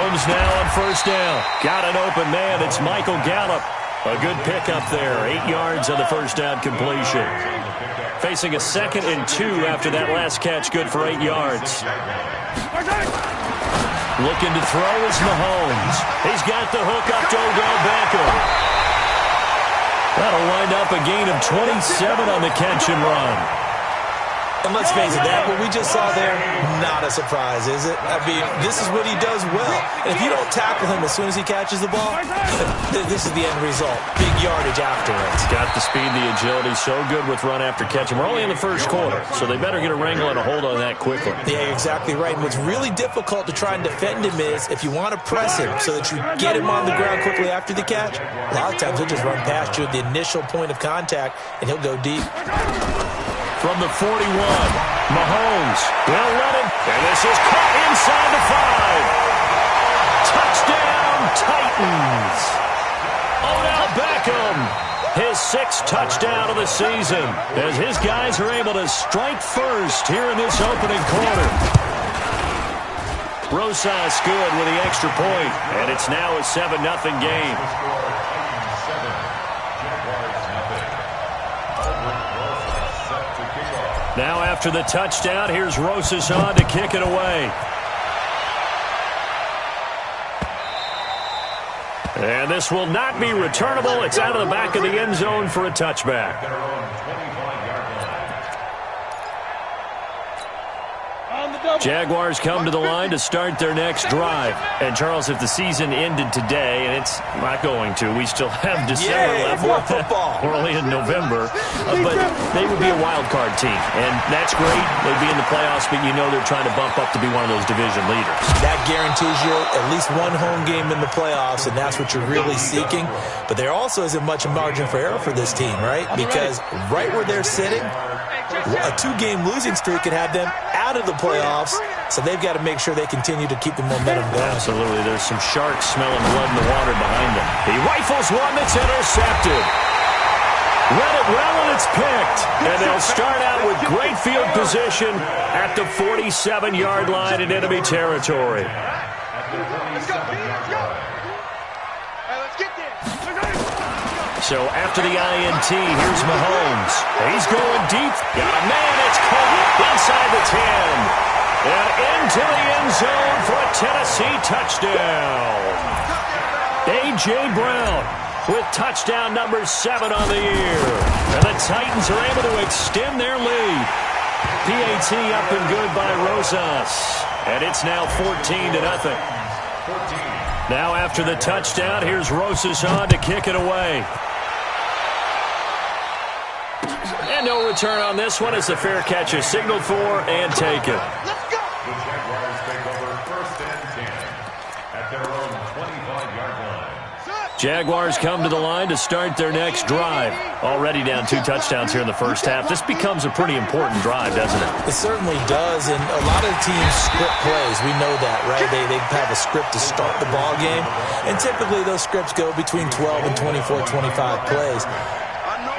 Mahomes now on first down. Got an open man. It's Michael Gallup. A good pickup there. 8 yards on the first down completion. Facing a 2nd and 2 after that last catch. Good for 8 yards. Looking to throw is Mahomes. He's got the hook up to Odell Beckham. That'll wind up a gain of 27 on the catch and run. And let's face it, that what we just saw there, not a surprise, is it? I mean, this is what he does well. And if you don't tackle him as soon as he catches the ball, this is the end result. Big yardage afterwards. Got the speed, the agility, so good with run after catch. And we're only in the first quarter, so they better get a wrangle and a hold on that quickly. Yeah, you're exactly right. And what's really difficult to try and defend him is if you want to press him so that you get him on the ground quickly after the catch, a lot of times he'll just run past you at the initial point of contact, and he'll go deep. From the 41, Mahomes will let him, and this is caught inside the 5. Touchdown, Titans. Odell Beckham, his 6th touchdown of the season, as his guys are able to strike first here in this opening quarter. Rosas good with the extra point, and it's now a 7-0 game. Now after the touchdown, here's Rosas on to kick it away. And this will not be returnable. It's out of the back of the end zone for a touchback. Jaguars come to the line to start their next drive. And, Charles, if the season ended today, and it's not going to, we still have December left. More football. We're only in November. But they would be a wild card team. And that's great. They'd be in the playoffs, but you know they're trying to bump up to be one of those division leaders. That guarantees you at least one home game in the playoffs, and that's what you're really seeking. But there also isn't much margin for error for this team, right? Because right where they're sitting, a 2-game losing streak could have them out of the playoffs, so they've got to make sure they continue to keep the momentum going. Absolutely. There's some sharks smelling blood in the water behind them. He rifles one that's intercepted. Read it well, and it's picked. And they'll start out with great field position at the 47-yard line in enemy territory. So after the INT, here's Mahomes. He's going deep. Got a man. It's caught inside the 10. And into the end zone for a Tennessee touchdown. A.J. Brown with touchdown number 7 on the year. And the Titans are able to extend their lead. PAT up and good by Rosas. And it's now 14-0. Now after the touchdown, here's Rosas on to kick it away. And no return on this one as the fair catch is signaled for and taken. Let's go. The Jaguars take over 1st and 10 at their own 25-yard line. Jaguars come to the line to start their next drive. Already down 2 touchdowns here in the first half. This becomes a pretty important drive, doesn't it? It certainly does, and a lot of teams script plays. We know that, right? They have a script to start the ball game, and typically those scripts go between 12 and 24, 25 plays.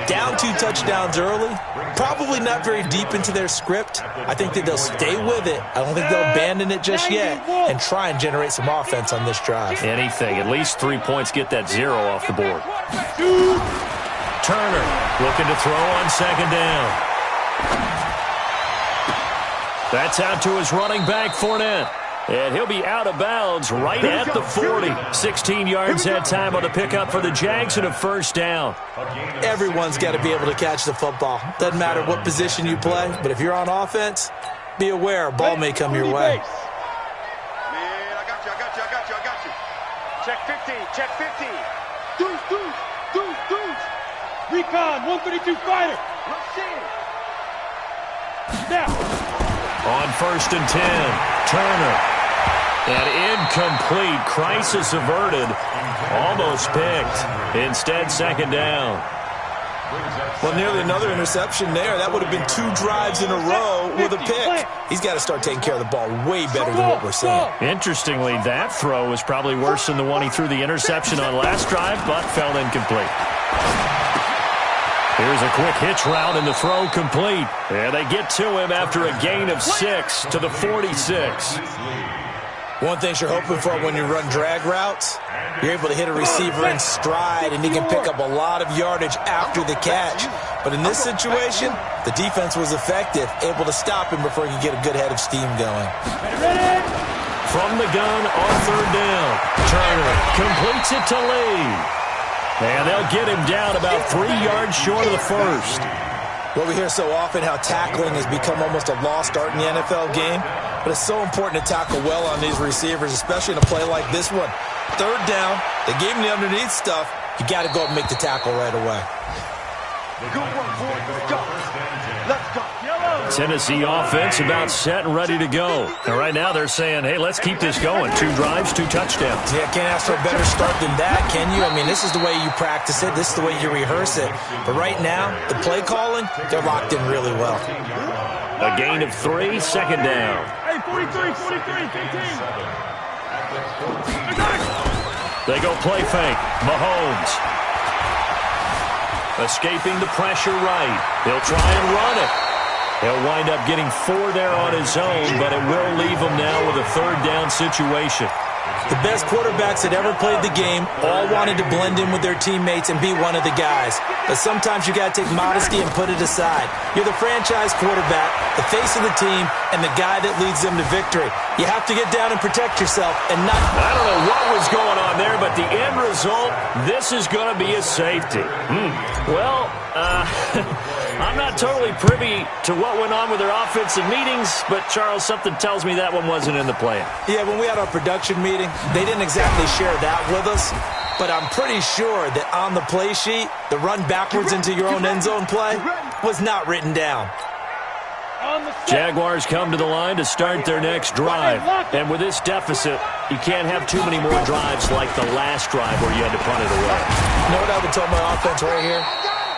Down 2 touchdowns early, probably not very deep into their script. I think that they'll stay with it. I don't think they'll abandon it just yet and try and generate some offense on this drive. Anything. At least 3 points, get that 0 off the board. Turner looking to throw on 2nd down. That's out to his running back, Fournette. And he'll be out of bounds right at the 40. 16 yards that time on the pickup for the Jags and a 1st down. Everyone's got to be able to catch the football. Doesn't matter what position you play, but if you're on offense, be aware a ball may come your way. Man, I got you. Check 15, check 15. Deuce. Recon, 132 fighter. Let's see it. Now. On 1st and 10, Turner. And incomplete. Crisis averted. Almost picked. Instead, 2nd down. Well, nearly another interception there. That would have been 2 drives in a row with a pick. He's got to start taking care of the ball way better than what we're seeing. Interestingly, that throw was probably worse than the one he threw the interception on last drive, but fell incomplete. Here's a quick hitch route and the throw complete. And they get to him after a gain of 6 to the 46. One thing you're hoping for when you run drag routes, you're able to hit a receiver in stride, and he can pick up a lot of yardage after the catch. But in this situation, the defense was effective, able to stop him before he could get a good head of steam going. From the gun on third down, Turner completes it to Lee. And they'll get him down about 3 yards short of the first. Well, we hear so often how tackling has become almost a lost art in the NFL game, but it's so important to tackle well on these receivers, especially in a play like this one. Third down, they gave him the underneath stuff. You got to go and make the tackle right away. Good work, boys. Let's go. Let's go. Tennessee offense about set and ready to go. And right now they're saying, hey, let's keep this going. 2 drives, 2 touchdowns. Yeah, can't ask for a better start than that, can you? I mean, this is the way you practice it. This is the way you rehearse it. But right now, the play calling, they're locked in really well. A gain of 3, second down. Hey, 43, 15. They go play fake. Mahomes. Escaping the pressure right. He'll try and run it. He'll wind up getting 4 there on his own, but it will leave him now with a third down situation. The best quarterbacks that ever played the game all wanted to blend in with their teammates and be one of the guys. But sometimes you got to take modesty and put it aside. You're the franchise quarterback, the face of the team, and the guy that leads them to victory. You have to get down and protect yourself and not... I don't know what was going on there, but the end result, this is going to be a safety. Well, I'm not totally privy to what went on with their offensive meetings, but, Charles, something tells me that one wasn't in the plan. Yeah, when we had our production meeting, they didn't exactly share that with us, but I'm pretty sure that on the play sheet, the run backwards into your own end zone play was not written down. Jaguars come to the line to start their next drive. And with this deficit, you can't have too many more drives like the last drive where you had to punt it away. You know what I would tell my offense right here?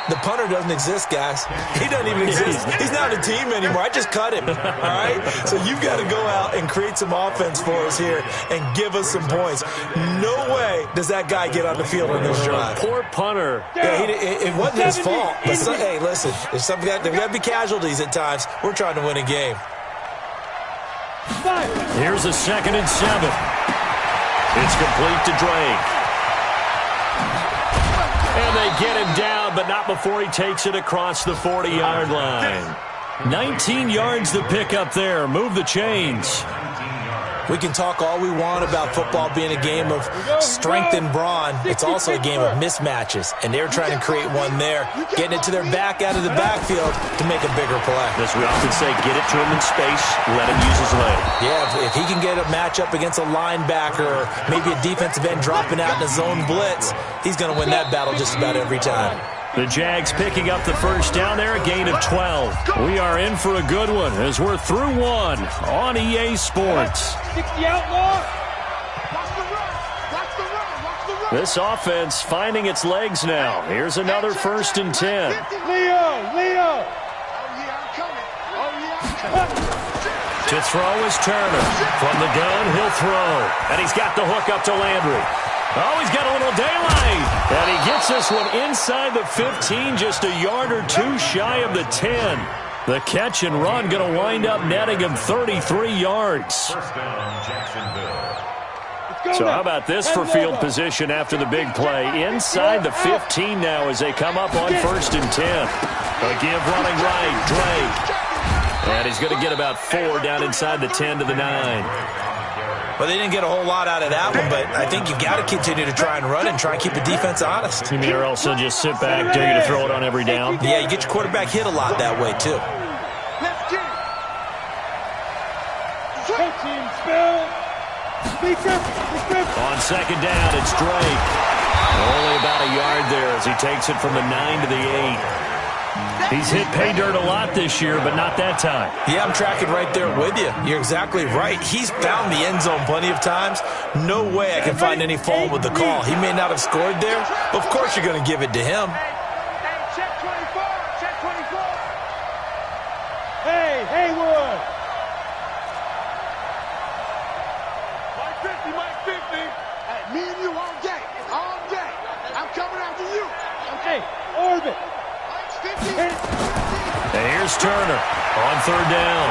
The punter doesn't exist, guys. He doesn't even exist. He's not a team anymore. I just cut him, all right? So you've got to go out and create some offense for us here and give us some points. No way does that guy get on the field on this drive. Poor punter. Yeah, it wasn't his fault. But hey, listen, there's got to be casualties at times. We're trying to win a game. Here's a 2nd and 7. It's complete to Drake. And they get him down, but not before he takes it across the 40-yard line. 19 yards to pick up there. Move the chains. We can talk all we want about football being a game of strength and brawn. It's also a game of mismatches, and they're trying to create one there, getting it to their back out of the backfield to make a bigger play. As we often say, get it to him in space, let him use his leg. Yeah, if he can get a matchup against a linebacker or maybe a defensive end dropping out in a zone blitz, he's going to win that battle just about every time. The Jags picking up the first down there, a gain of 12. We are in for a good one as we're through one on EA Sports. 60 outlaw. This offense finding its legs now. Here's another 1st and 10. Leo. To throw is Turner. From the gun, he'll throw. And he's got the hook up to Landry. Oh, he's got a little daylight. And he gets this one inside the 15, just a yard or 2 shy of the 10. The catch and run going to wind up netting him 33 yards. So how about this for field position after the big play? Inside the 15 now as they come up on 1st and 10. A give running right, Drake. And he's going to get about 4 down inside the 10 to the 9. Well, they didn't get a whole lot out of that one, but I think you got to continue to try and run and try and keep the defense honest. You mean or else they'll just sit back, dare you to throw it on every down? Yeah, you get your quarterback hit a lot that way, too. On 2nd down, it's Drake. Only about a yard there as he takes it from the 9 to the 8. He's hit pay dirt a lot this year, but not that time. Yeah, I'm tracking right there with you. You're exactly right. He's found the end zone plenty of times. No way I can find any fault with the call. He may not have scored there, but of course you're going to give it to him. Check 24. Hey, Haywood. Mike 50. Hey, me and you all day. I'm coming after you. Hey, orbit. And here's Turner on 3rd down.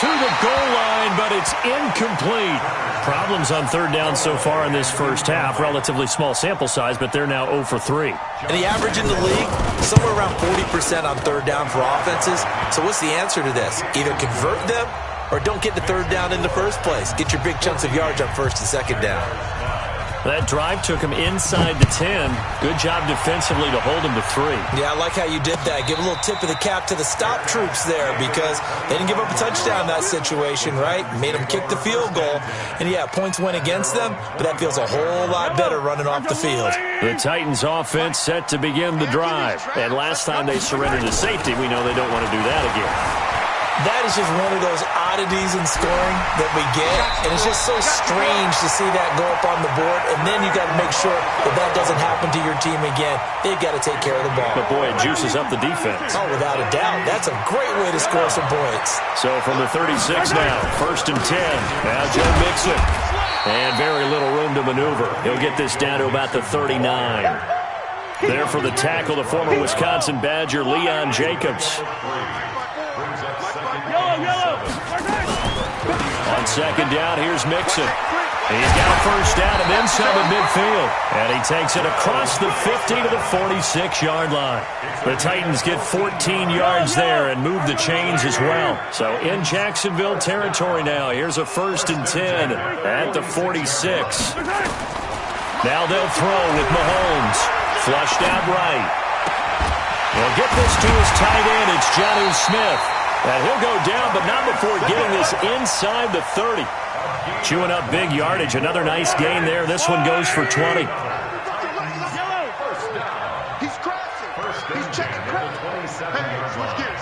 to the goal line, but it's incomplete. Problems on third down so far in this first half. Relatively small sample size, but they're now 0 for 3. And the average in the league, somewhere around 40% on third down for offenses. So what's the answer to this? Either convert them or don't get the third down in the first place. Get your big chunks of yards on first and second down. That drive took him inside the 10. Good job defensively to hold him to 3. Yeah, I like how you did that. Give a little tip of the cap to the stop troops there because they didn't give up a touchdown in that situation, right? Made them kick the field goal. And, yeah, points went against them, but that feels a whole lot better running off the field. The Titans offense set to begin the drive. And last time they surrendered to safety, we know they don't want to do that again. That is just one of those oddities in scoring that we get, and it's just so strange to see that go up on the board, and then you got to make sure that that doesn't happen to your team again. They've got to take care of the ball. But, boy, it juices up the defense. Oh, without a doubt. That's a great way to score some points. So from the 36 now, 1st and 10. Now Joe Mixon. And very little room to maneuver. He'll get this down to about the 39. There for the tackle, the former Wisconsin Badger, Leon Jacobs. On second down, here's Mixon. He's got a first down and inside the midfield. And he takes it across the 50 to the 46-yard line. The Titans get 14 yards there and move the chains as well. So in Jacksonville territory now. Here's a 1st and 10 at the 46. Now they'll throw with Mahomes. Flushed out right. He'll get this to his tight end. It's Jonnu Smith. And he'll go down, but not before getting this inside the 30. Chewing up big yardage. Another nice gain there. This one goes for 20. He's crossing. He's checking crossing. Hey, switch gears.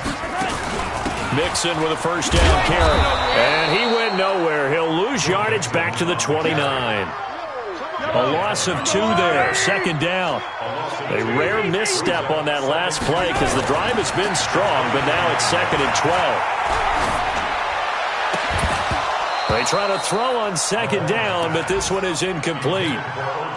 Mixon with a first down carry. And he went nowhere. He'll lose yardage back to the 29. A loss of 2 there. 2nd down. A rare misstep on that last play because the drive has been strong, but now it's 2nd and 12. They try to throw on 2nd down, but this one is incomplete.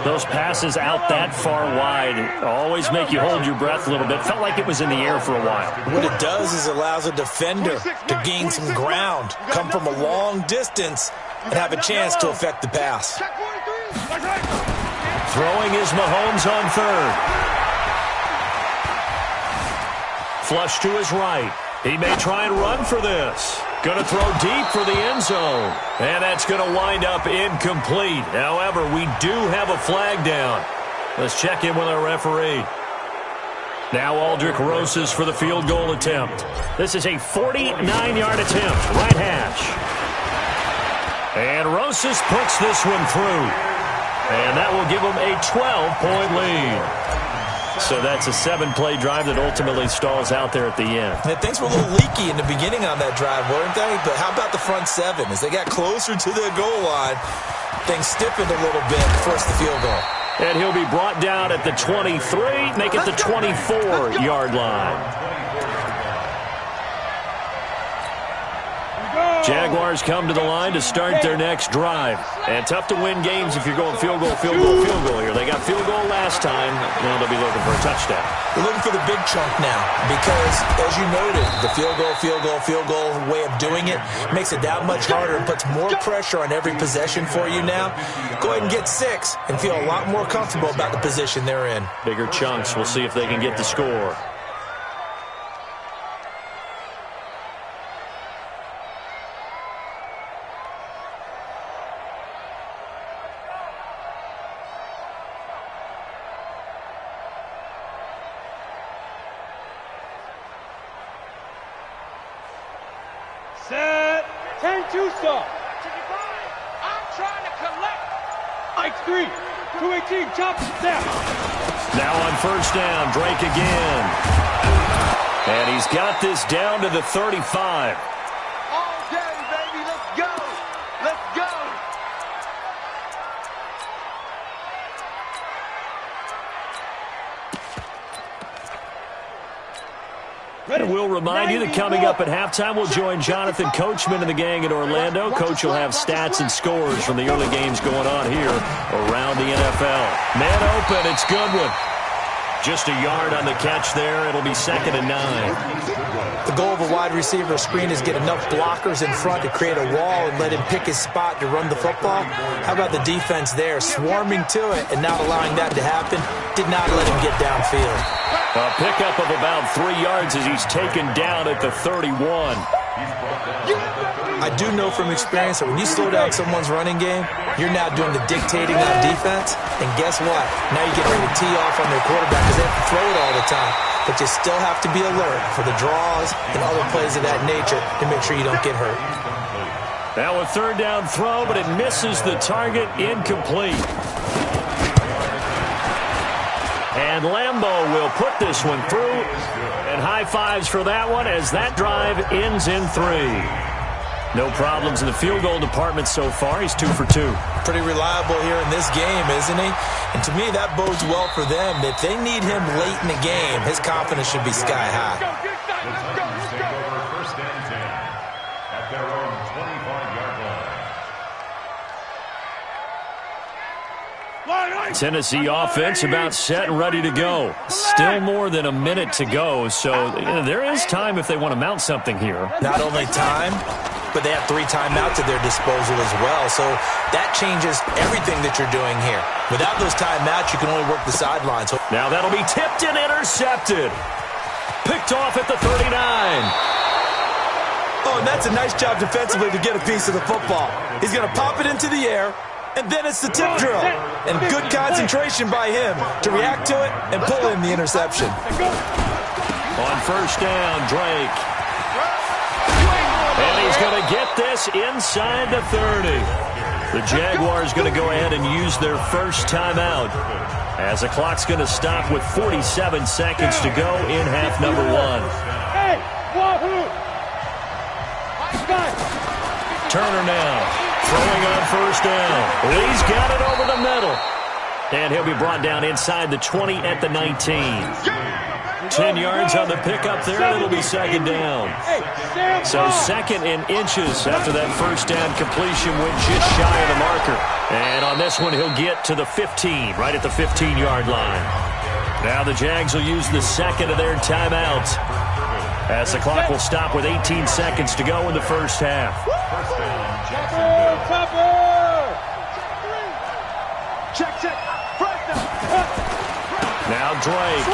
Those passes out that far wide always make you hold your breath a little bit. Felt like it was in the air for a while. What it does is it allows a defender to gain some ground, come from a long distance, and have a chance to affect the pass. Throwing is Mahomes on 3rd. Flush to his right. He may try and run for this. Going to throw deep for the end zone. And that's going to wind up incomplete. However, we do have a flag down. Let's check in with our referee. Now Aldrich Rosas for the field goal attempt. This is a 49-yard attempt. Right hash. And Rosas puts this one through. And that will give them a 12-point lead. So that's a 7-play drive that ultimately stalls out there at the end. And things were a little leaky in the beginning on that drive, weren't they? But how about the front 7? As they got closer to the goal line, things stiffened a little bit, forced the field goal. And he'll be brought down at the 23, make it the 24-yard line. Jaguars come to the line to start their next drive. And tough to win games if you're going field goal here. They got field goal last time. Now they'll be looking for a touchdown. They're looking for the big chunk now because, as you noted, the field goal way of doing it makes it that much harder and puts more pressure on every possession for you now. Go ahead and get 6 and feel a lot more comfortable about the position they're in. Bigger chunks. We'll see if they can get the score. Set. 10-2 stop. I'm trying to collect. Ike 3. 218. Chop. Snap. Now on first down, Drake again. And he's got this down to the 35. All day, baby. Let's go. Let's go. And we'll remind you that coming up at halftime, we'll join Jonathan Coachman and the gang in Orlando. Coach will have stats and scores from the early games going on here around the NFL. Man open, it's Goodwin. Just a yard on the catch there. It'll be 2nd and 9. The goal of a wide receiver screen is get enough blockers in front to create a wall and let him pick his spot to run the football. How about the defense there, swarming to it and not allowing that to happen? Did not let him get downfield. A pickup of about 3 yards as he's taken down at the 31. I do know from experience that when you slow down someone's running game, you're now doing the dictating on defense. And guess what? Now you get ready to tee off on their quarterback because they have to throw it all the time. But you still have to be alert for the draws and other plays of that nature to make sure you don't get hurt. Now a third down throw, but it misses the target, incomplete. And Lambo will put this one through. And high fives for that one as that drive ends in 3. No problems in the field goal department so far. He's 2 for 2. Pretty reliable here in this game, isn't he? And to me, that bodes well for them. If they need him late in the game, his confidence should be sky high. First and 10 at their own 25-yard line. Tennessee offense about set and ready to go. Still more than a minute to go, so there is time if they want to mount something here. Not only time, but they have 3 timeouts at their disposal as well, so that changes everything that you're doing here. Without those timeouts, you can only work the sidelines. Now that'll be tipped and intercepted. Picked off at the 39. Oh, and that's a nice job defensively to get a piece of the football. He's going to pop it into the air, and then it's the tip drill. And good concentration by him to react to it and pull in the interception. On first down, Drake. And he's going to get this inside the 30. The Jaguars going to go ahead and use their first timeout as the clock's going to stop with 47 seconds to go in half number 1. Hey, Wahoo! Turner now throwing on first down. He's got it over the middle. And he'll be brought down inside the 20 at the 19. 10 yards on the pickup there, and it'll be second down. So second in inches after that first down completion went just shy of the marker. And on this one, he'll get to the 15, right at the 15-yard line. Now the Jags will use the second of their timeouts as the clock will stop with 18 seconds to go in the first half. Check. Now Drake.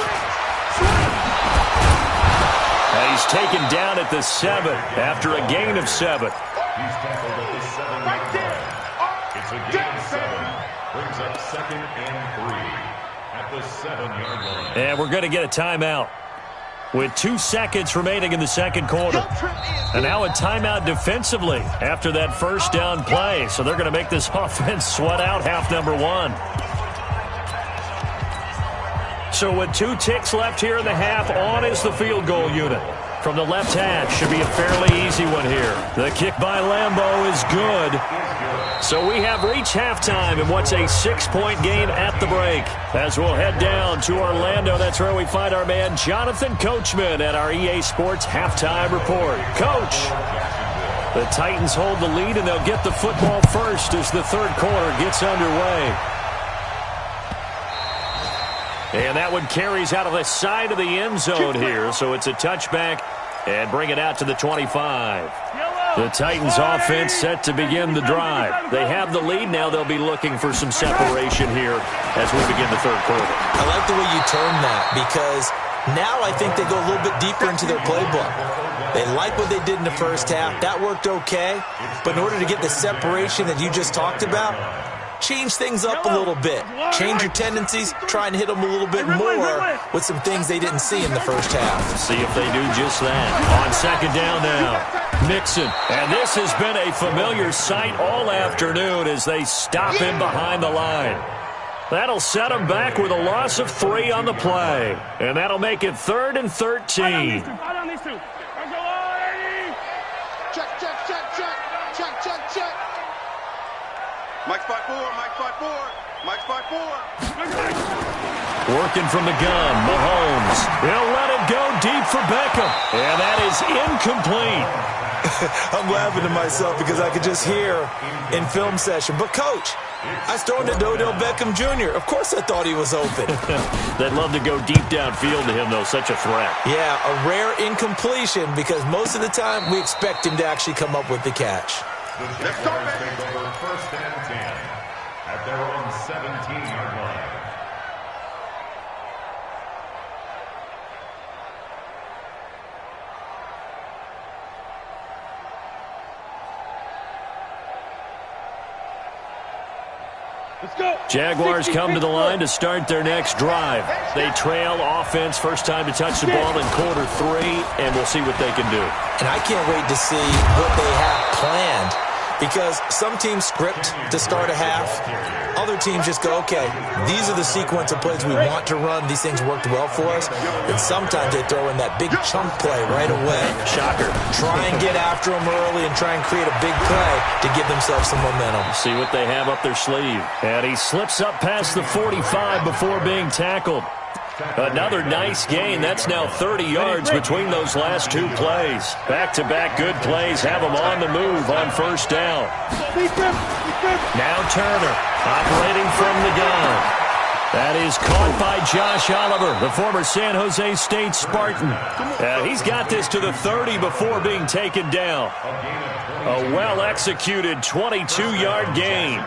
And he's taken down at the 7 after a gain of 7. He's tackled at the 7-yard line. It's a gain of 7. Brings up second and 3 at the 7-yard line. And we're going to get a timeout with 2 seconds remaining in the second quarter. And now a timeout defensively after that first down play. So they're going to make this offense sweat out half number 1. So with 2 ticks left here in the half, on is the field goal unit. From the left hash, should be a fairly easy one here. The kick by Lambo is good. So we have reached halftime in what's a 6-point game at the break. As we'll head down to Orlando, that's where we find our man Jonathan Coachman at our EA Sports Halftime Report. Coach, the Titans hold the lead, and they'll get the football first as the third quarter gets underway. And that one carries out of the side of the end zone here, so it's a touchback and bring it out to the 25. The Titans offense set to begin the drive. They have the lead. Now they'll be looking for some separation here as we begin the third quarter. I like the way you term that because now I think they go a little bit deeper into their playbook. They like what they did in the first half. That worked okay. But in order to get the separation that you just talked about, change things up a little bit. Change your tendencies. Try and hit them a little bit more with some things they didn't see in the first half. See if they do just that. On second down now, Mixon. And this has been a familiar sight all afternoon as they stop him behind the line. That'll set him back with a loss of 3 on the play. And that'll make it 3rd and 13. Check. Mike spot 4. Mike's by 4. Working from the gun, Mahomes. He'll let it go deep for Beckham. And that is incomplete. I'm laughing to myself because I could just hear in film session, but coach, I was throwing to Odell Beckham Jr. Of course I thought he was open. They'd love to go deep downfield to him, though. Such a threat. Yeah, a rare incompletion because most of the time we expect him to actually come up with the catch. Let's go, baby. First and 10 at their own 17-yard line. Let's go. Jaguars come to the line to start their next drive. They trail offense, first time to touch the ball in quarter 3, and we'll see what they can do. And I can't wait to see what they have planned because some teams script to start a half. Other teams just go, okay, these are the sequence of plays we want to run. These things worked well for us. And sometimes they throw in that big chunk play right away. Shocker. Try and get after them early and try and create a big play to give themselves some momentum. See what they have up their sleeve. And he slips up past the 45 before being tackled. Another nice gain. That's now 30 yards between those last 2 plays. Back-to-back good plays have them on the move on first down. Now Turner operating from the gun. That is caught by Josh Oliver, the former San Jose State Spartan. He's got this to the 30 before being taken down. A well-executed 22-yard gain.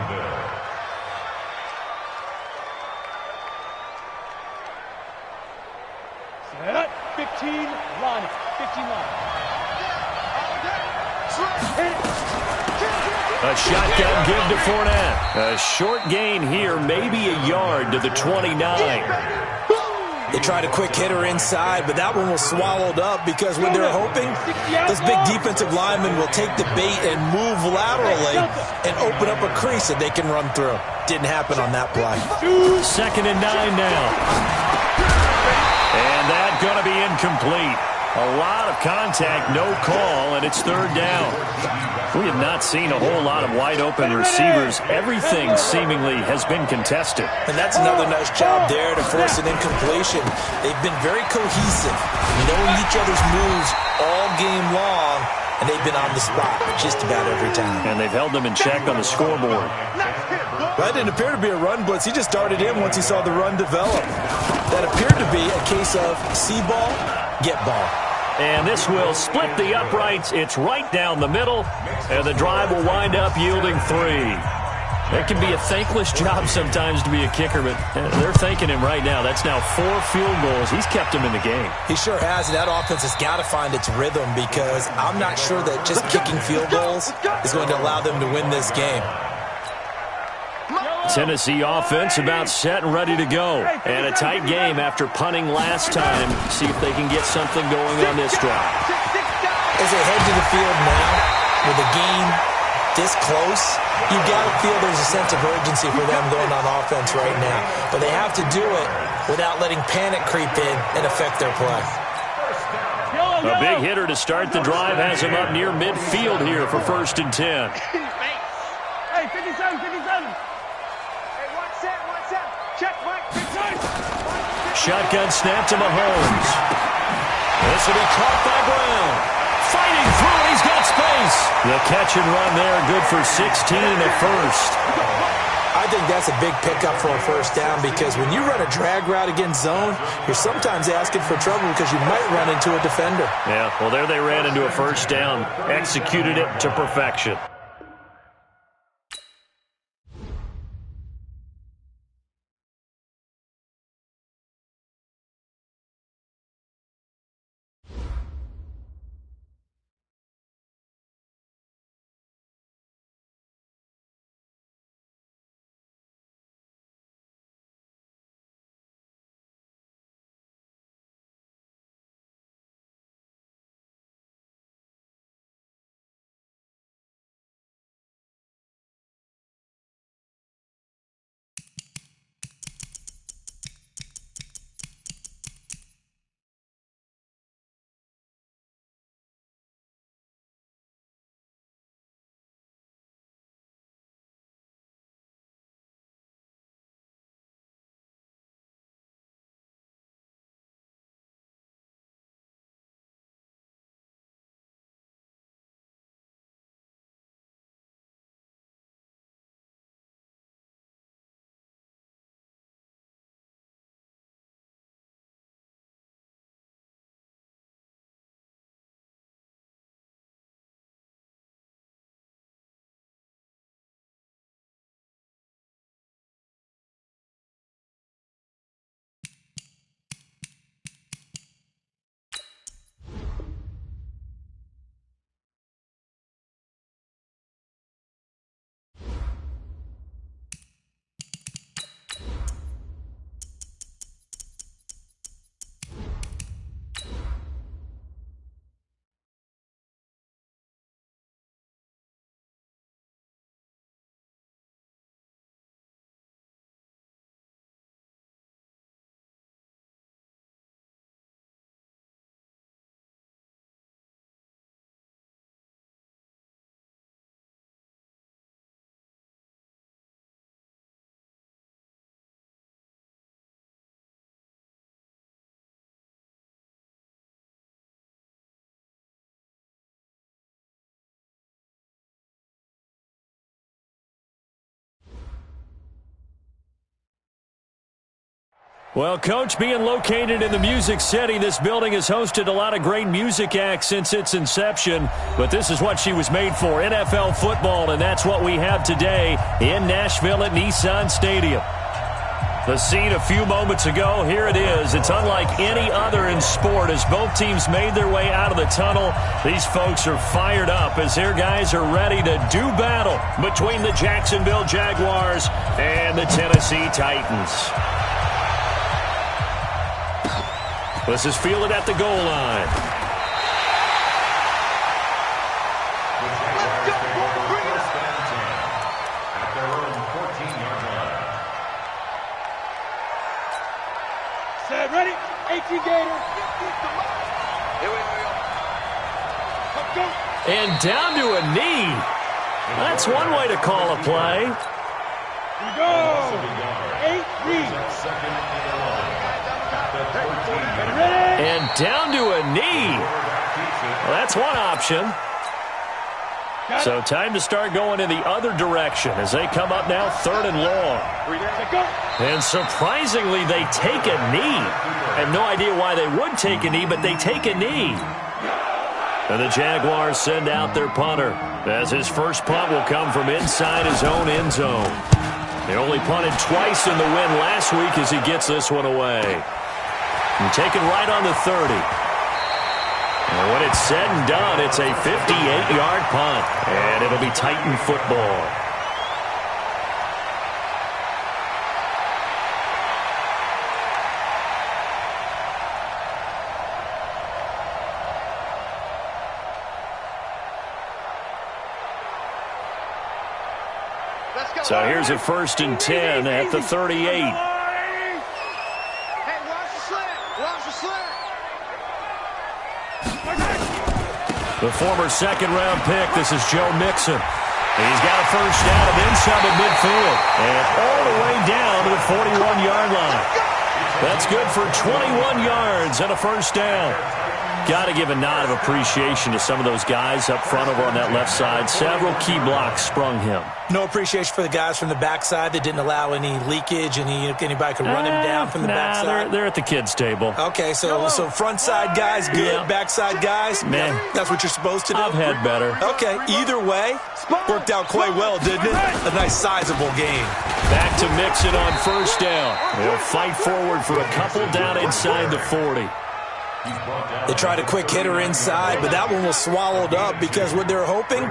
Set up. 15 line. 15 line. A shotgun give to Fournette. A short gain here, maybe a yard to the 29. They tried a quick hitter inside, but that one was swallowed up because when they're hoping, those big defensive linemen will take the bait and move laterally and open up a crease that they can run through. Didn't happen on that play. 2nd and 9 now. And that's going to be incomplete. A lot of contact, no call, and it's 3rd down. We have not seen a whole lot of wide-open receivers. Everything seemingly has been contested. And that's another nice job there to force an incompletion. They've been very cohesive, knowing each other's moves all game long, and they've been on the spot just about every time. And they've held them in check on the scoreboard. That didn't appear to be a run blitz. He just darted in once he saw the run develop. That appeared to be a case of see ball, get ball. And this will split the uprights. It's right down the middle, and the drive will wind up yielding 3. It can be a thankless job sometimes to be a kicker, but they're thanking him right now. That's now 4 field goals. He's kept him in the game. He sure has, and that offense has got to find its rhythm because I'm not sure that just kicking field goals is going to allow them to win this game. Tennessee offense about set and ready to go. And a tight game after punting last time. See if they can get something going on this drive. As they head to the field now, with the game this close, you've got to feel there's a sense of urgency for them going on offense right now. But they have to do it without letting panic creep in and affect their play. A big hitter to start the drive has him up near midfield here for 1st and 10. Hey, 57, 57. Check, Mike. Shotgun snap to Mahomes. This will be caught by Brown. Fighting through it. He's got space. The catch and run there. Good for 16, a first. I think that's a big pickup for a first down because when you run a drag route against zone, you're sometimes asking for trouble because you might run into a defender. Yeah, well, there they ran into a first down. Executed it to perfection. Well, Coach, being located in the Music City, this building has hosted a lot of great music acts since its inception. But this is what she was made for, NFL football, and that's what we have today in Nashville at Nissan Stadium. The scene a few moments ago, here it is. It's unlike any other in sport as both teams made their way out of the tunnel. These folks are fired up as their guys are ready to do battle between the Jacksonville Jaguars and the Tennessee Titans. This is fielded at the goal line. Let's go, bring it at their own 14-yard line. Set, ready? 18 Gator. Here we go. Let's go. And down to a knee. That's one way to call a play. Here we go. 8-3. Second and 11. And down to a knee. Well, that's one option. So time to start going in the other direction as they come up now 3rd and long. And surprisingly, they take a knee. I have no idea why they would take a knee, but they take a knee. And the Jaguars send out their punter as his first punt will come from inside his own end zone. They only punted twice in the win last week as he gets this one away. And taken right on the 30. And when it's said and done, it's a 58-yard punt. And it'll be Titan football. So here's a 1st and 10 at the 38. The former second-round pick, this is Joe Mixon. He's got a first down and then some at midfield. And all the way down to the 41-yard line. That's good for 21 yards and a first down. Got to give a nod of appreciation to some of those guys up front over on that left side. Several key blocks sprung him. No appreciation for the guys from the backside that didn't allow any leakage, and anybody could run him down from the backside. They're at the kids' table. Okay, so front side guys good, backside guys, man, that's what you're supposed to do. I've had better. Okay, either way, worked out quite well, didn't it? A nice sizable game. Back to Mixon on first down. They'll fight forward for a couple down inside the 40. They tried a quick hitter inside, but that one was swallowed up because what they're hoping,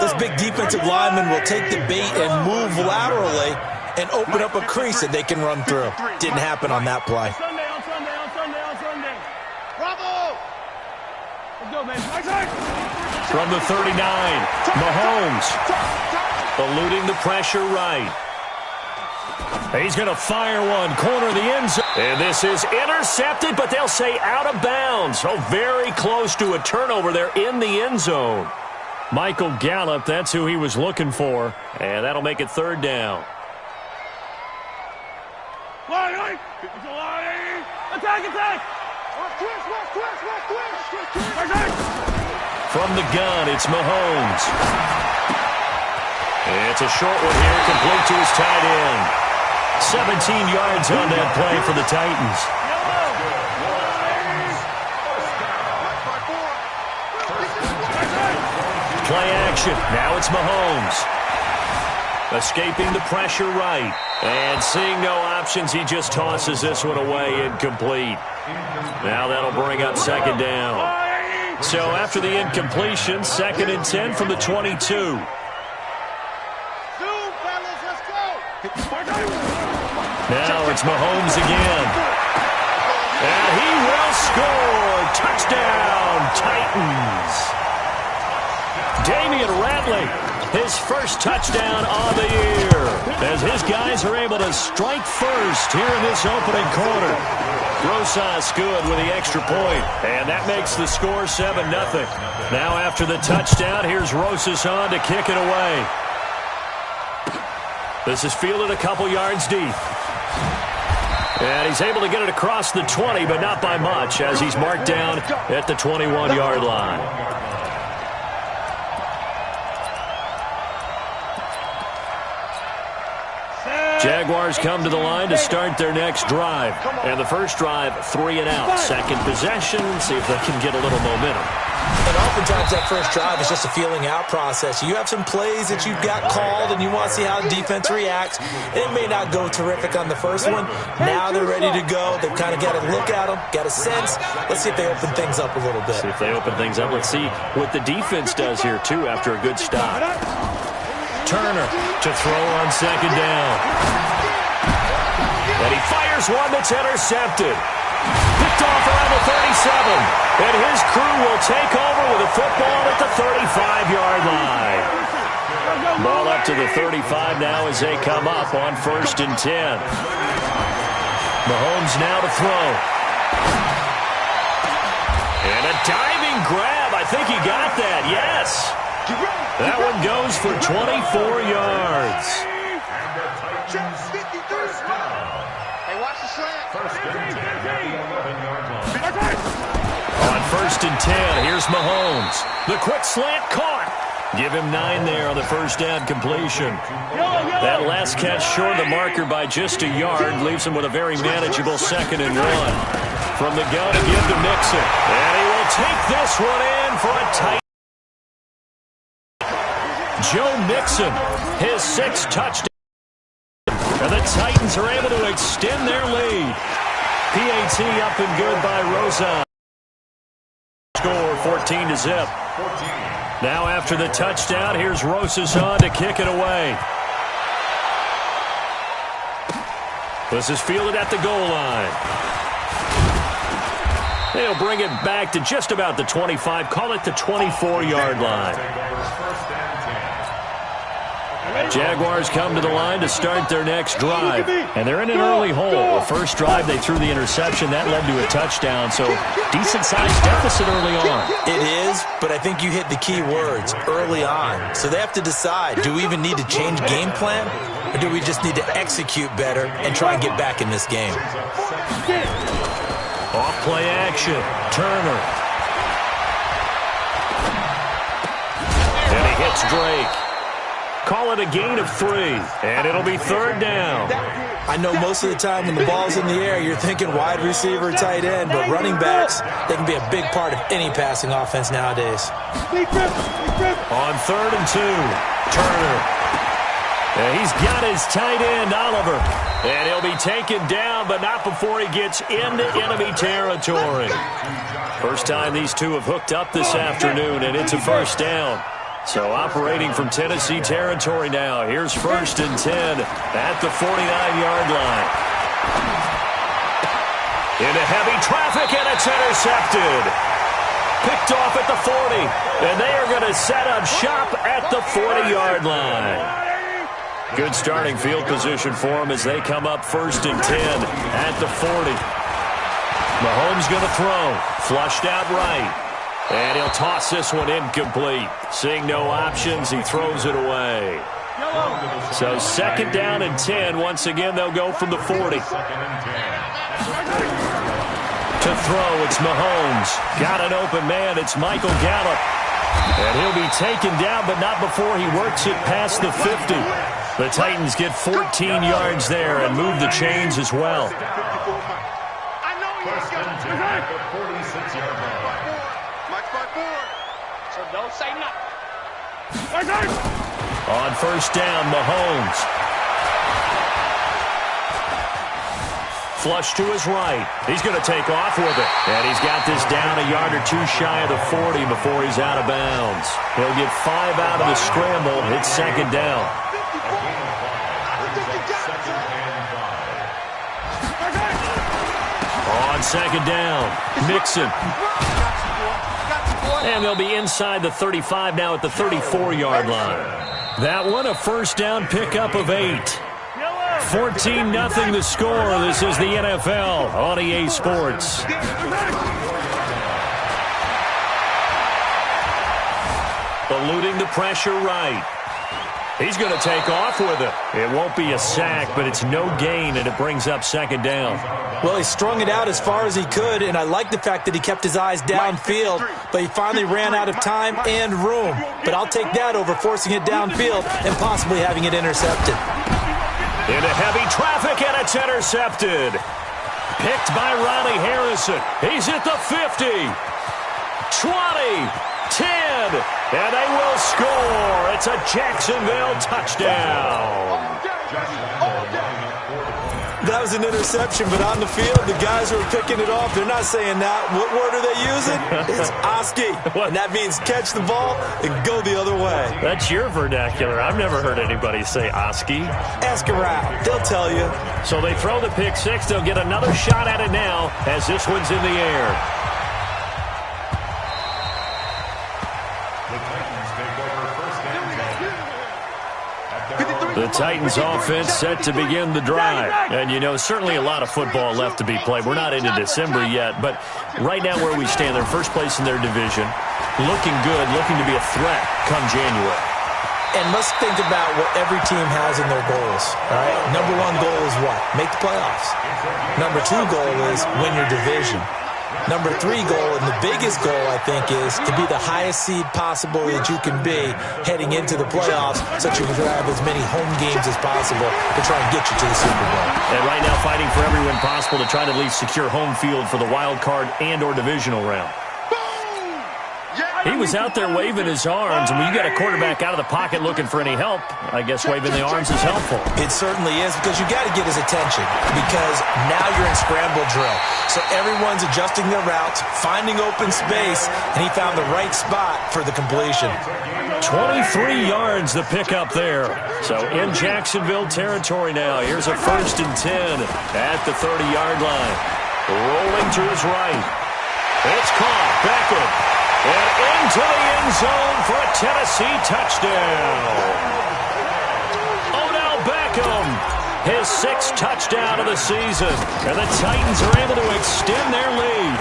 this big defensive lineman will take the bait and move laterally and open up a crease that they can run through. Didn't happen on that play. Bravo! Let's go, man. From the 39, Mahomes eluding the pressure right. He's going to fire one, corner of the end zone. And this is intercepted, but they'll say out of bounds. So very close to a turnover there in the end zone. Michael Gallup, that's who he was looking for. And that'll make it 3rd down. Line! Attack! From the gun, it's Mahomes. It's a short one here, complete to his tight end. 17 yards on that play for the Titans. Play action. Now it's Mahomes. Escaping the pressure right. And seeing no options, he just tosses this one away incomplete. Now that'll bring up 2nd down. So after the incompletion, 2nd and 10 from the 22. Now it's Mahomes again. And he will score. Touchdown, Titans. Damian Ratley, his first touchdown of the year. As his guys are able to strike first here in this opening quarter. Rosas good with the extra point. And that makes the score 7-0. Now after the touchdown, here's Rosas on to kick it away. This is fielded a couple yards deep. And he's able to get it across the 20, but not by much, as he's marked down at the 21-yard line. Jaguars come to the line to start their next drive. And the first drive, 3 and out. Second possession, see if they can get a little momentum. And oftentimes that first drive is just a feeling out process. You have some plays that you've got called and you want to see how the defense reacts. It may not go terrific on the first one. Now they're ready to go. They've kind of got to look at them, got a sense. Let's see if they open things up a little bit. See if they open things up. Let's see what the defense does here, too, after a good stop. Turner to throw on second down. And he fires one that's intercepted. Picked off around the 37. And his crew will take over with a football at the 35-yard line. Ball up to the 35 now as they come up on 1st and 10. Mahomes now to throw. And a diving grab. I think he got that. Yes. That one goes for 24 yards. Hey, watch the slant. On 1st and 10, here's Mahomes. The quick slant caught. Give him 9 there on the first down completion. That last catch short of the marker by just a yard leaves him with a very manageable 2nd and 1. From the gun to give to Mixon. And he will take this one in for a tight. Joe Mixon, his 6th touchdown. And the Titans are able to extend their lead. PAT up and good by Rosa. Score 14-0. Now after the touchdown, here's Rosas on to kick it away. This is fielded at the goal line. They'll bring it back to just about the 25. Call it the 24-yard line. Jaguars come to the line to start their next drive. And they're in an early hole. The first drive, they threw the interception. That led to a touchdown. So decent-sized deficit early on. It is, but I think you hit the key words, early on. So they have to decide, do we even need to change game plan? Or do we just need to execute better and try and get back in this game? Off play action. Turner. And he hits Drake. Call it a gain of 3, and it'll be 3rd down. I know most of the time when the ball's in the air, you're thinking wide receiver, tight end, but running backs, they can be a big part of any passing offense nowadays. On 3rd and 2, Turner. And he's got his tight end, Oliver. And he'll be taken down, but not before he gets into enemy territory. First time these two have hooked up this afternoon, and it's a 1st down. So operating from Tennessee territory now. Here's 1st and 10 at the 49-yard line. Into heavy traffic, and it's intercepted. Picked off at the 40, and they are going to set up shop at the 40-yard line. Good starting field position for them as they come up 1st and 10 at the 40. Mahomes going to throw. Flushed out right. And he'll toss this one incomplete. Seeing no options, he throws it away. So 2nd down and 10. Once again, they'll go from the 40. To throw, it's Mahomes. Got an open man, it's Michael Gallup. And he'll be taken down, but not before he works it past the 50. The Titans get 14 yards there and move the chains as well. I know he is going to 46-yard line. So don't say nothing. On 1st down, Mahomes. Flush to his right. He's going to take off with it. And he's got this down a yard or 2 shy of the 40 before he's out of bounds. He'll get 5 out of the scramble. It's 2nd down. On 2nd down, Mixon. And they'll be inside the 35 now at the 34-yard line. That one, a 1st down pickup of 8. 14-0 the score. This is the NFL on EA Sports. Eluding the pressure right. He's going to take off with it. It won't be a sack, but it's no gain, and it brings up 2nd down. Well, he strung it out as far as he could, and I like the fact that he kept his eyes downfield, but he finally ran out of time and room. But I'll take that over forcing it downfield and possibly having it intercepted. Into heavy traffic, and it's intercepted. Picked by Ronnie Harrison. He's at the 50. 20. 10. And they will score. It's a Jacksonville touchdown. That was an interception, but on the field, the guys who are picking it off, they're not saying that. What word are they using? It's Oski. And that means catch the ball and go the other way. That's your vernacular. I've never heard anybody say Oski. Ask around. They'll tell you. So they throw the pick six. They'll get another shot at it now as this one's in the air. The Titans offense set to begin the drive. And, you know, certainly a lot of football left to be played. We're not into December yet, but right now where we stand, they're first place in their division. Looking good, looking to be a threat come January. And let's think about what every team has in their goals, all right? Number one goal is what? Make the playoffs. Number two goal is win your division. Number three goal, and the biggest goal, I think, is to be the highest seed possible that you can be heading into the playoffs, so that you can have as many home games as possible to try and get you to the Super Bowl. And right now fighting for every win possible to try to at least secure home field for the wild card and or divisional round. He was out there waving his arms, and when you got a quarterback out of the pocket looking for any help, I guess waving the arms is helpful. It certainly is, because you got to get his attention, because now you're in scramble drill. So everyone's adjusting their routes, finding open space, and he found the right spot for the completion. 23 yards the pick up there. So in Jacksonville territory now. Here's a 1st and 10 at the 30-yard line. Rolling to his right. It's caught. Beckham. And into the end zone for a Tennessee touchdown. Odell Beckham, his 6th touchdown of the season. And the Titans are able to extend their lead.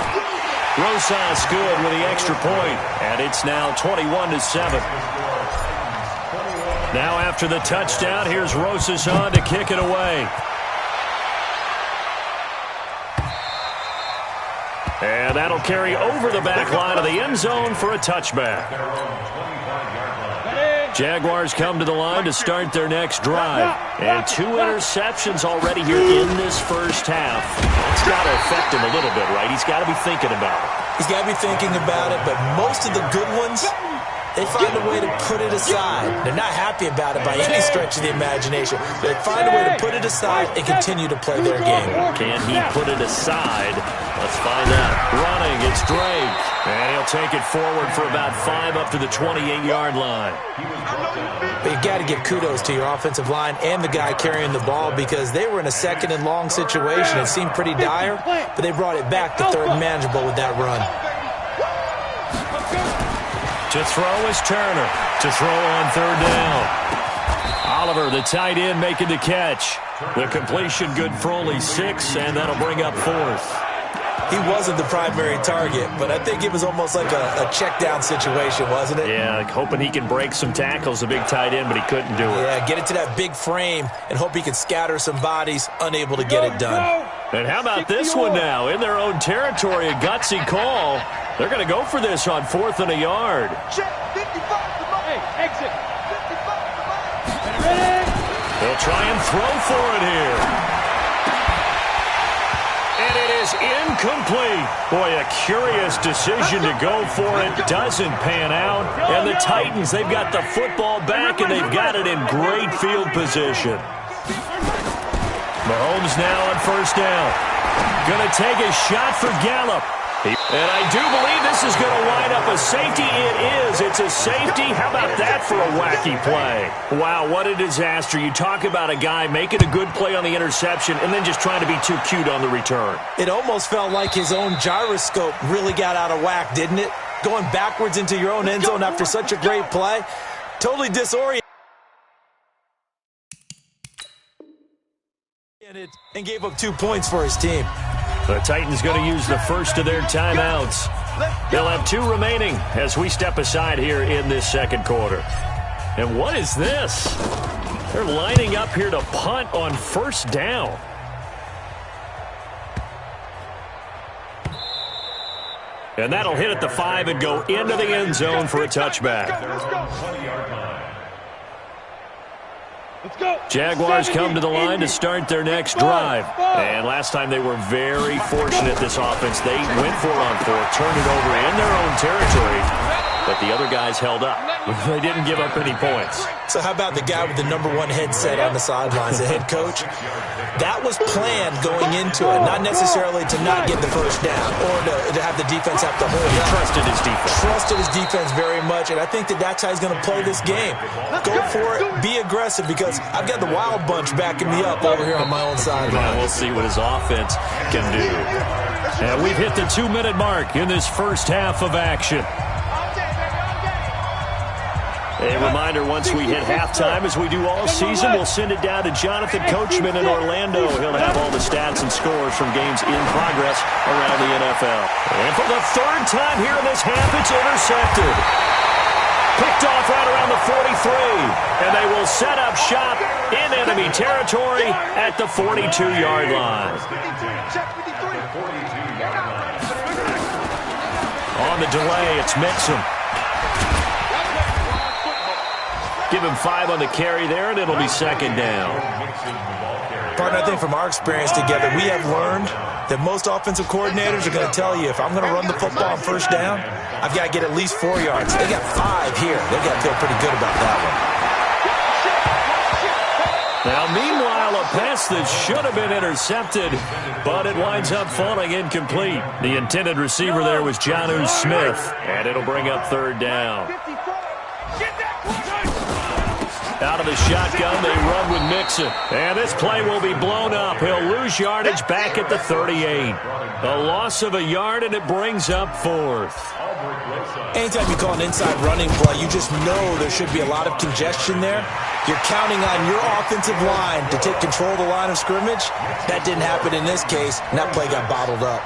Rosas good with the extra point. And it's now 21-7. Now after the touchdown, here's Rosas on to kick it away. And that'll carry over the back line of the end zone for a touchback. Jaguars come to the line to start their next drive. And 2 interceptions already here in this first half. It's got to affect him a little bit, right? He's got to be thinking about it. He's got to be thinking about it, but most of the good ones, they find a way to put it aside. They're not happy about it by any stretch of the imagination. They find a way to put it aside and continue to play their game. Can he put it aside? Let's find out. Running, it's Drake. And he'll take it forward for about 5 up to the 28-yard line. But you got to give kudos to your offensive line and the guy carrying the ball, because they were in a 2nd and long situation. It seemed pretty dire, but they brought it back to 3rd and manageable with that run. To throw is Turner. To throw on 3rd down. Oliver, the tight end, making the catch. The completion good for only 6, and that'll bring up 4th. He wasn't the primary target, but I think it was almost like a check-down situation, wasn't it? Yeah, like hoping he can break some tackles, a big tight end, but he couldn't do it. Yeah, get it to that big frame and hope he can scatter some bodies, unable to get it done. And how about this one now? In their own territory, a gutsy call. They're going to go for this on 4th and a yard. Hey, exit. They'll try and throw for it here. And it is incomplete. Boy, a curious decision to go for it. Doesn't pan out. And the Titans, they've got the football back, and they've got it in great field position. Mahomes now on 1st down. Going to take a shot for Gallup. And I do believe this is going to wind up a safety. It is. It's a safety. How about that for a wacky play? Wow, what a disaster. You talk about a guy making a good play on the interception and then just trying to be too cute on the return. It almost felt like his own gyroscope really got out of whack, didn't it? Going backwards into your own end zone after such a great play. Totally disoriented. And gave up 2 points for his team. The Titans going to use the first of their timeouts. They'll have 2 remaining as we step aside here in this 2nd quarter. And what is this? They're lining up here to punt on 1st down. And that'll hit at the 5 and go into the end zone for a touchback. Let's go. Jaguars come to the line to start their next drive. And last time they were very fortunate, this offense. They went 4-on-4, turned it over in their own territory, but the other guys held up. They didn't give up any points. So how about the guy with the #1 headset on the sidelines, the head coach? That was planned going into it, not necessarily to not get the first down or to have the defense have to hold up. Trusted his defense. Trusted his defense very much, and I think that's how he's going to play this game. Go for it, be aggressive, because I've got the wild bunch backing me up over here on my own sideline. We'll see what his offense can do. And we've hit the 2-minute mark in this first half of action. A reminder, once we hit halftime, as we do all season, we'll send it down to Jonathan Coachman in Orlando. He'll have all the stats and scores from games in progress around the NFL. And for the third time here in this half, it's intercepted. Picked off right around the 43. And they will set up shop in enemy territory at the 42-yard line. On the delay, it's Mixon. Give him 5 on the carry there, and it'll be second down. Partner, I think from our experience together, we have learned that most offensive coordinators are going to tell you, if I'm going to run the football on first down, I've got to get at least 4 yards. They got 5 here. They've got to feel pretty good about that one. Now, meanwhile, a pass that should have been intercepted, but it winds up falling incomplete. The intended receiver there was Jonnu Smith, and it'll bring up third down. Out of the shotgun, they run with Mixon. And this play will be blown up. He'll lose yardage back at the 38. A loss of a yard, and it brings up fourth. Anytime you call an inside running play, you just know there should be a lot of congestion there. You're counting on your offensive line to take control of the line of scrimmage. That didn't happen in this case, and that play got bottled up.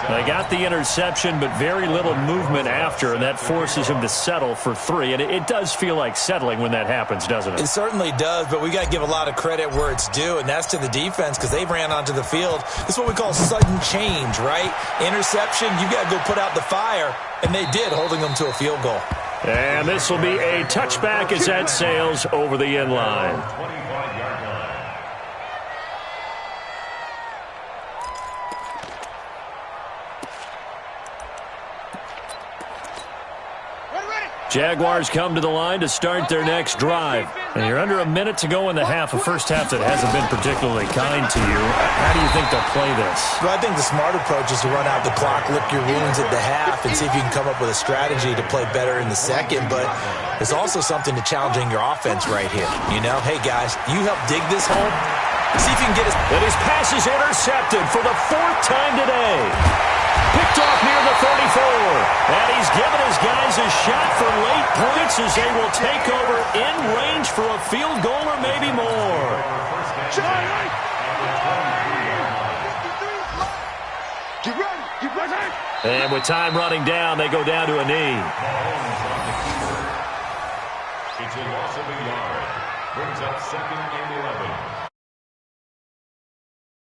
They got the interception, but very little movement after, and that forces him to settle for 3. And it does feel like settling when that happens, doesn't it? It certainly does, but we got to give a lot of credit where it's due, and that's to the defense, because they ran onto the field. This is what we call sudden change, right? Interception, you got to go put out the fire, and they did, holding them to a field goal. And this will be a touchback as that sails over the end line. Jaguars come to the line to start their next drive. And you're under a minute to go in the half, a first half that hasn't been particularly kind to you. How do you think they'll play this? Well, I think the smart approach is to run out the clock, lick your wounds at the half, and see if you can come up with a strategy to play better in the second. But there's also something to challenging your offense right here. You know, hey, guys, you help dig this hole. See if you can get it. And his pass is intercepted for the 4th time today. Picked off near the 34. And he's given his guys a shot for late points as they will take over in range for a field goal or maybe more. And with time running down, they go down to a knee. It's a loss of a yard. Brings up second and 11.